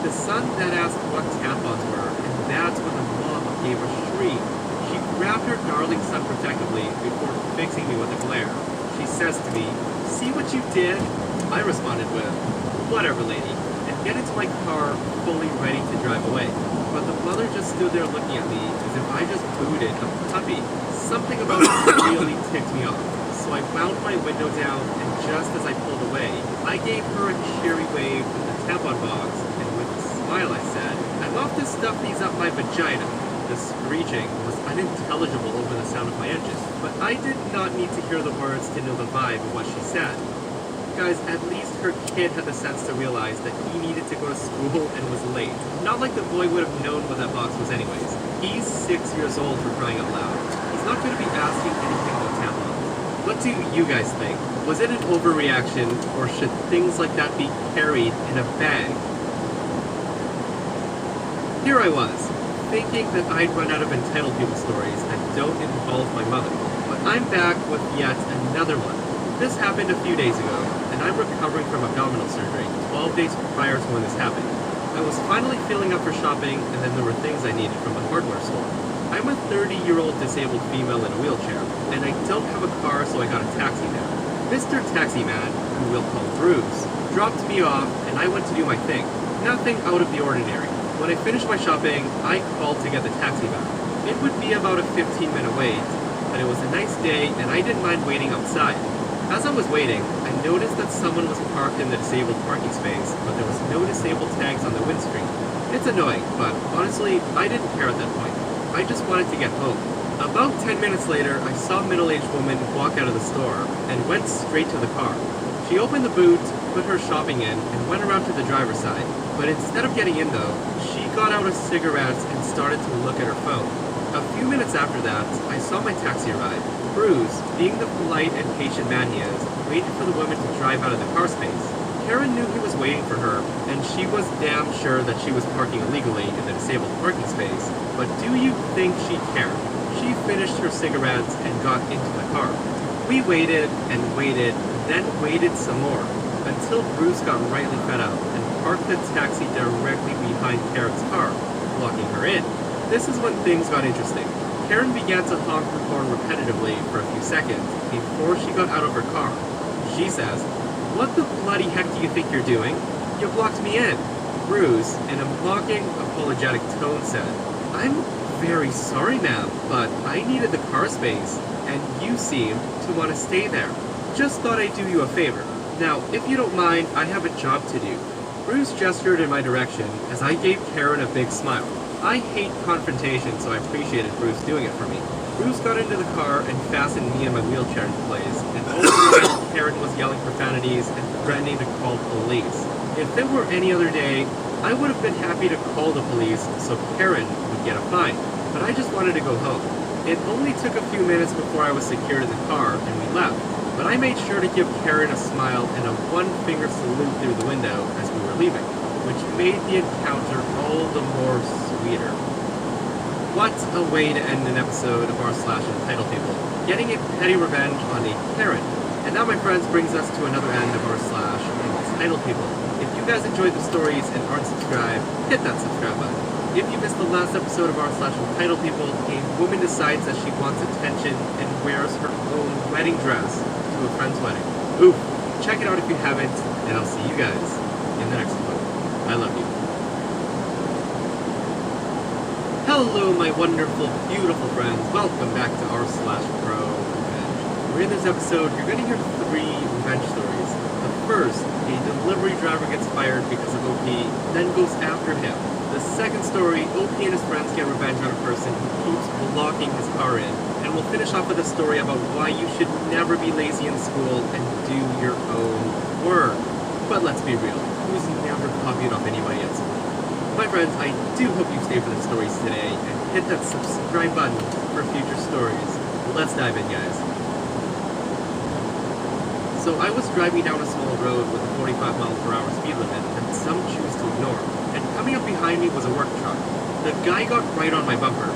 The son then asked what tampons were, and that's when the mom gave a shriek. She grabbed her darling son protectively before fixing me with a glare. She says to me, "See what you did?" I responded with, "Whatever, lady," and get into my car, fully ready to drive away. But the mother just stood there looking at me as if I just booted a puppy. Something about it really ticked me off. So I wound my window down, and just as I pulled away, I gave her a cheery wave with the tampon box, and with a smile I said, "I'm off to stuff these up my vagina." The screeching was unintelligible over the sound of my engine, but I did not need to hear the words to know the vibe of what she said. Guys, at least her kid had the sense to realize that he needed to go to school and was late. Not like the boy would have known what that box was anyways. He's 6 years old, for crying out loud. He's not going to be asking anything about tampons. What do you guys think? Was it an overreaction, or should things like that be carried in a bag? Here I was, thinking that I'd run out of entitled people stories that don't involve my mother. But I'm back with yet another one. This happened a few days ago, and I'm recovering from abdominal surgery 12 days prior to when this happened. I was finally feeling up for shopping, and then there were things I needed from the hardware store. I'm a 30-year-old disabled female in a wheelchair, and I don't have a car, so I got a taxi there. Mr. Taxi Man, who we'll call Bruce, dropped me off, and I went to do my thing. Nothing out of the ordinary. When I finished my shopping, I called to get the taxi back. It would be about a 15-minute wait, but it was a nice day, and I didn't mind waiting outside. As I was waiting, I noticed that someone was parked in the disabled parking space, but there was no disabled tags on the windscreen. It's annoying, but honestly, I didn't care at that point. I just wanted to get home. About 10 minutes later, I saw a middle-aged woman walk out of the store and went straight to the car. She opened the boot, put her shopping in, and went around to the driver's side. But instead of getting in though, she got out a cigarette and started to look at her phone. A few minutes after that, I saw my taxi arrive. Bruce, being the polite and patient man he is, waited for the woman to drive out of the car space. Karen knew he was waiting for her, and she was damn sure that she was parking illegally in the disabled parking space. But do you think she cared? She finished her cigarettes and got into the car. We waited and waited, then waited some more, until Bruce got rightly fed up and parked the taxi directly behind Karen's car, blocking her in. This is when things got interesting. Karen began to honk her horn repetitively for a few seconds before she got out of her car. She says, "What the bloody heck do you think you're doing? You blocked me in." Bruce, in a mocking, apologetic tone, said, "I'm very sorry, ma'am, but I needed the car space, and you seem to want to stay there. Just thought I'd do you a favor. Now, if you don't mind, I have a job to do." Bruce gestured in my direction as I gave Karen a big smile. I hate confrontation, so I appreciated Bruce doing it for me. Bruce got into the car and fastened me and my wheelchair into place, and all the while Karen was yelling profanities and threatening to call police. If it were any other day, I would have been happy to call the police so Karen would get a fine, but I just wanted to go home. It only took a few minutes before I was secured in the car and we left, but I made sure to give Karen a smile and a one-finger salute through the window as we were leaving, which made the encounter all the more sweeter. What a way to end an episode of r slash entitled people, getting a petty revenge on a Karen. And that, my friends, brings us to another end of r slash entitled people. If you guys enjoyed the stories and aren't subscribed, hit that subscribe button. If you missed the last episode of r slash entitled people, a woman decides that she wants attention and wears her own wedding dress to a friend's wedding. Oof, check it out if you haven't, and I'll see you guys in the next one. I love you. Hello, my wonderful, beautiful friends. Welcome back to r slash pro revenge. Where in this episode, you're going to hear 3 revenge stories. The first, a delivery driver gets fired because of OP, then goes after him. The second story, OP and his friends get revenge on a person who keeps blocking his car in. And we'll finish off with a story about why you should never be lazy in school and do your own work. But let's be real, who's never copied off anybody at school? My friends, I do hope you stay for the stories today and hit that subscribe button for future stories. Let's dive in, guys. So I was driving down a small road with a 45-mile-per-hour speed limit that some choose to ignore, and coming up behind me was a work truck. The guy got right on my bumper.